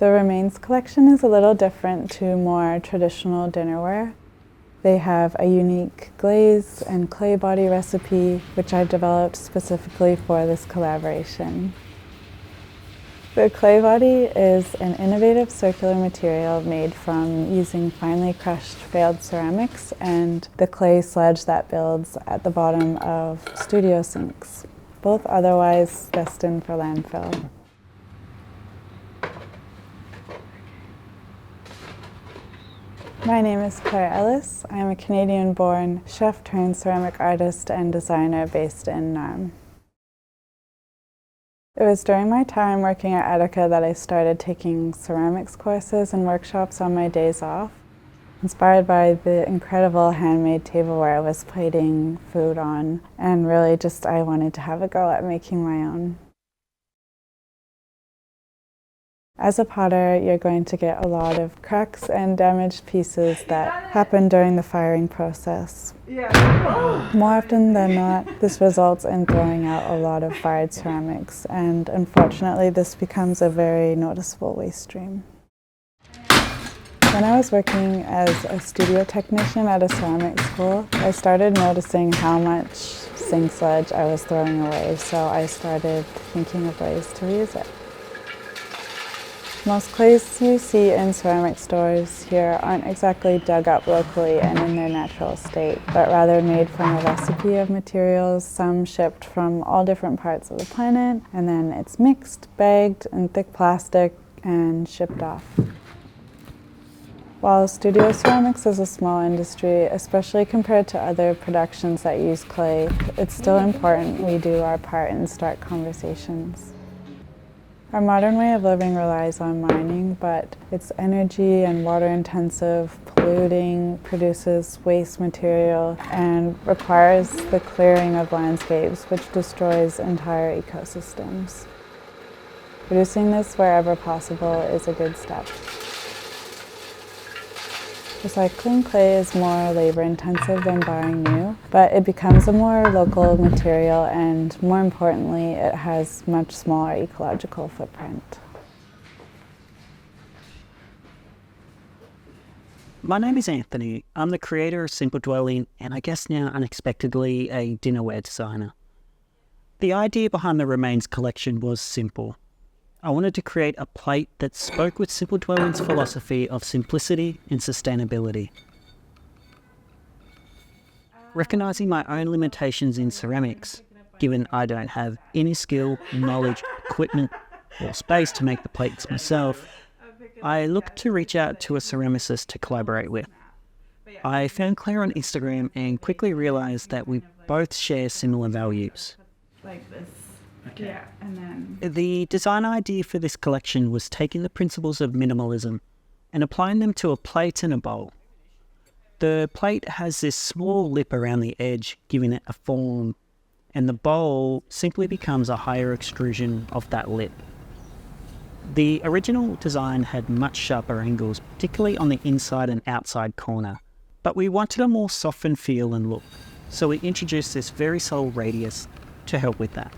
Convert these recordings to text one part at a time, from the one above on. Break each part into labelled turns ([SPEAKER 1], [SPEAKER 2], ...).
[SPEAKER 1] The remains collection is a little different to more traditional dinnerware. They have a unique glaze and clay body recipe, which I've developed specifically for this collaboration. The clay body is an innovative circular material made from using finely crushed failed ceramics and the clay sludge that builds at the bottom of studio sinks, both otherwise destined for landfill. My name is Claire Ellis. I am a Canadian-born chef turned ceramic artist and designer based in Naarm. It was during my time working at Etica that I started taking ceramics courses and workshops on my days off, inspired by the incredible handmade tableware I was plating food on, and really just I wanted to have a go at making my own. As a potter, you're going to get a lot of cracks and damaged pieces that happen during the firing process. More often than not, this results in throwing out a lot of fired ceramics, and unfortunately this becomes a very noticeable waste stream. When I was working as a studio technician at a ceramics school, I started noticing how much sink sludge I was throwing away, so I started thinking of ways to reuse it. Most clays you see in ceramic stores here aren't exactly dug up locally and in their natural state, but rather made from a recipe of materials, some shipped from all different parts of the planet, and then it's mixed, bagged in thick plastic, and shipped off. While studio ceramics is a small industry, especially compared to other productions that use clay, it's still important we do our part and start conversations. Our modern way of living relies on mining, but it's energy and water intensive, polluting, produces waste material, and requires the clearing of landscapes, which destroys entire ecosystems. Reducing this wherever possible is a good step. Recycling clay is more labor-intensive than buying new, but it becomes a more local material and, more importantly, it has much smaller ecological footprint.
[SPEAKER 2] My name is Anthony. I'm the creator of Simple Dwelling and I guess now unexpectedly a dinnerware designer. The idea behind the remains collection was simple. I wanted to create a plate that spoke with Simple Dwelling's philosophy of simplicity and sustainability. Recognizing my own limitations in ceramics, given I don't have any skill, knowledge, equipment, or space to make the plates myself, I looked to reach out to a ceramicist to collaborate with. I found Claire on Instagram and quickly realized that we both share similar values.
[SPEAKER 1] Like this.
[SPEAKER 2] Okay.
[SPEAKER 1] Yeah, and then
[SPEAKER 2] The design idea for this collection was taking the principles of minimalism and applying them to a plate and a bowl. The plate has this small lip around the edge, giving it a form, and the bowl simply becomes a higher extrusion of that lip. The original design had much sharper angles, particularly on the inside and outside corner, but we wanted a more softened feel and look, so we introduced this very subtle radius to help with that.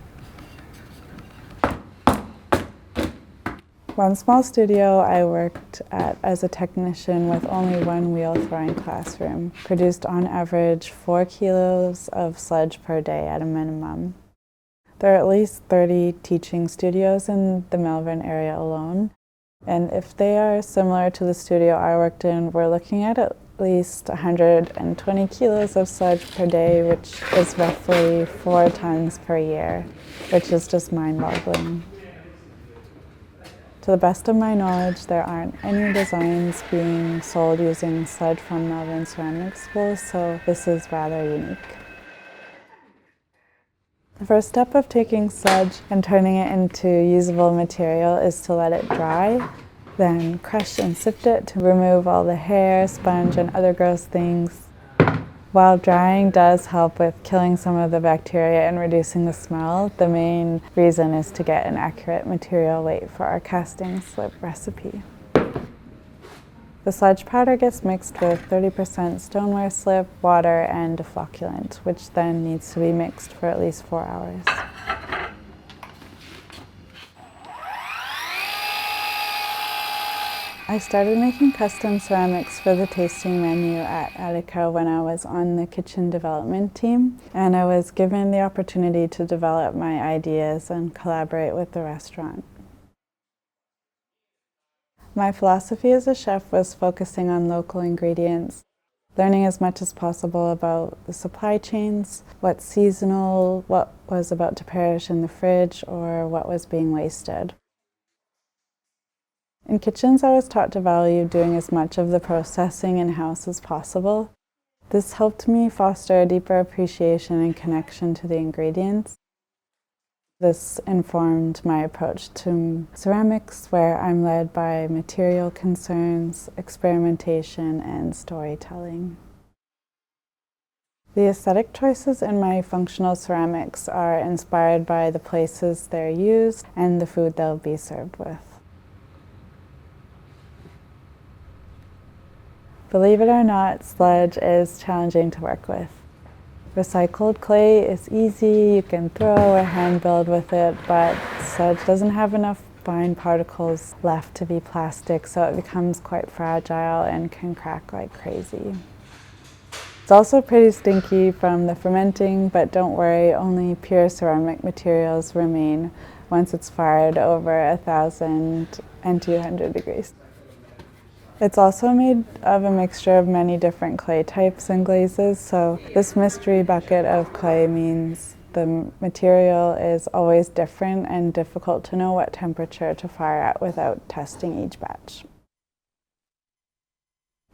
[SPEAKER 1] one small studio I worked at as a technician with only one wheel throwing classroom produced on average 4 kilos of sludge per day at a minimum. There are at least 30 teaching studios in the Melbourne area alone, and if they are similar to the studio I worked in, we're looking at least 120 kilos of sludge per day, which is roughly 4 tons per year, which is just mind-boggling. To the best of my knowledge, there aren't any designs being sold using sludge from Melbourne ceramic schools, so this is rather unique. The first step of taking sludge and turning it into usable material is to let it dry, then crush and sift it to remove all the hair, sponge, and other gross things. While drying does help with killing some of the bacteria and reducing the smell, the main reason is to get an accurate material weight for our casting slip recipe. The sludge powder gets mixed with 30% stoneware slip, water, and deflocculant, which then needs to be mixed for at least 4 hours. I started making custom ceramics for the tasting menu at Attica when I was on the kitchen development team, and I was given the opportunity to develop my ideas and collaborate with the restaurant. My philosophy as a chef was focusing on local ingredients, learning as much as possible about the supply chains, what's seasonal, what was about to perish in the fridge, or what was being wasted. In kitchens, I was taught to value doing as much of the processing in-house as possible. This helped me foster a deeper appreciation and connection to the ingredients. This informed my approach to ceramics, where I'm led by material concerns, experimentation, and storytelling. The aesthetic choices in my functional ceramics are inspired by the places they're used and the food they'll be served with. Believe it or not, sludge is challenging to work with. Recycled clay is easy, you can throw or hand build with it, but sludge doesn't have enough fine particles left to be plastic, so it becomes quite fragile and can crack like crazy. It's also pretty stinky from the fermenting, but don't worry, only pure ceramic materials remain once it's fired over 1,200 degrees. It's also made of a mixture of many different clay types and glazes, so this mystery bucket of clay means the material is always different and difficult to know what temperature to fire at without testing each batch.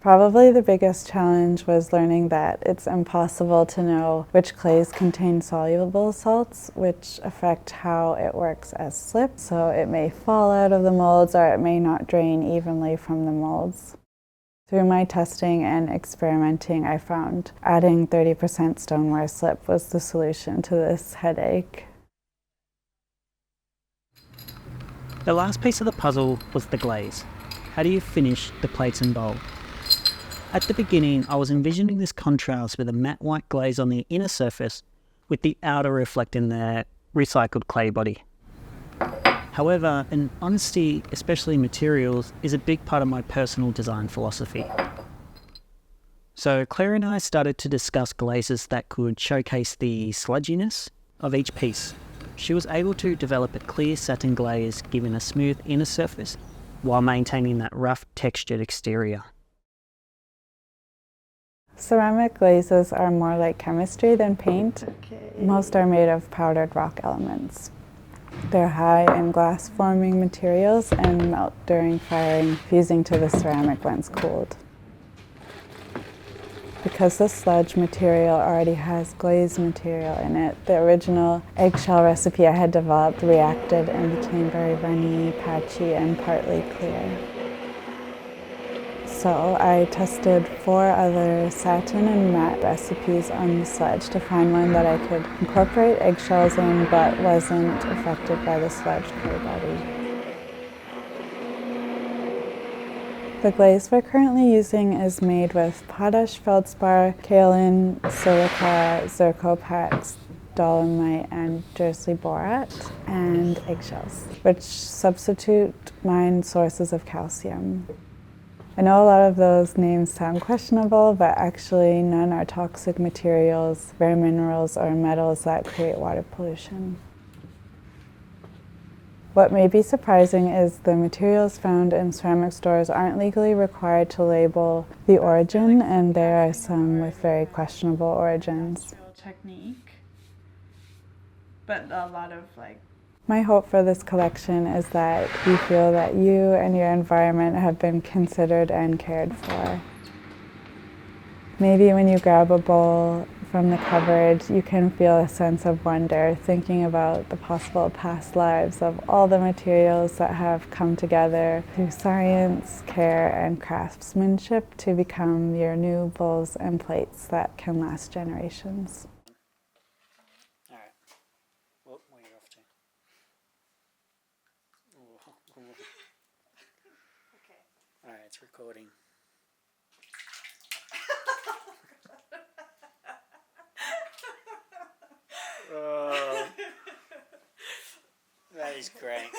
[SPEAKER 1] Probably the biggest challenge was learning that it's impossible to know which clays contain soluble salts, which affect how it works as slip, so it may fall out of the molds or it may not drain evenly from the molds. Through my testing and experimenting, I found adding 30% stoneware slip was the solution to this headache.
[SPEAKER 2] The last piece of the puzzle was the glaze. How do you finish the plates and bowl? At the beginning, I was envisioning this contrast with a matte white glaze on the inner surface, with the outer reflecting the recycled clay body. However, an honesty, especially in materials, is a big part of my personal design philosophy. So Claire and I started to discuss glazes that could showcase the sludginess of each piece. She was able to develop a clear satin glaze, giving a smooth inner surface, while maintaining that rough textured exterior.
[SPEAKER 1] Ceramic glazes are more like chemistry than paint. Most are made of powdered rock elements. They're high in glass-forming materials and melt during firing, fusing to the ceramic once cooled. Because the sludge material already has glaze material in it, the original eggshell recipe I had developed reacted and became very runny, patchy, and partly clear. So I tested 4 other satin and matte recipes on the sludge to find one that I could incorporate eggshells in but wasn't affected by the sludge clay body. The glaze we're currently using is made with potash feldspar, kaolin, silica, zircopax, dolomite, and Jersey borat, and eggshells, which substitute mined sources of calcium. I know a lot of those names sound questionable, but actually none are toxic materials, rare minerals, or metals that create water pollution. What may be surprising is the materials found in ceramic stores aren't legally required to label the origin, and there are some with very questionable origins. Technique, but a lot of My hope for this collection is that you feel that you and your environment have been considered and cared for. Maybe when you grab a bowl from the cupboard, you can feel a sense of wonder, thinking about the possible past lives of all the materials that have come together through science, care, and craftsmanship to become your new bowls and plates that can last generations.
[SPEAKER 2] All right. What are you off to? Okay. All right, it's recording. Oh, that is great.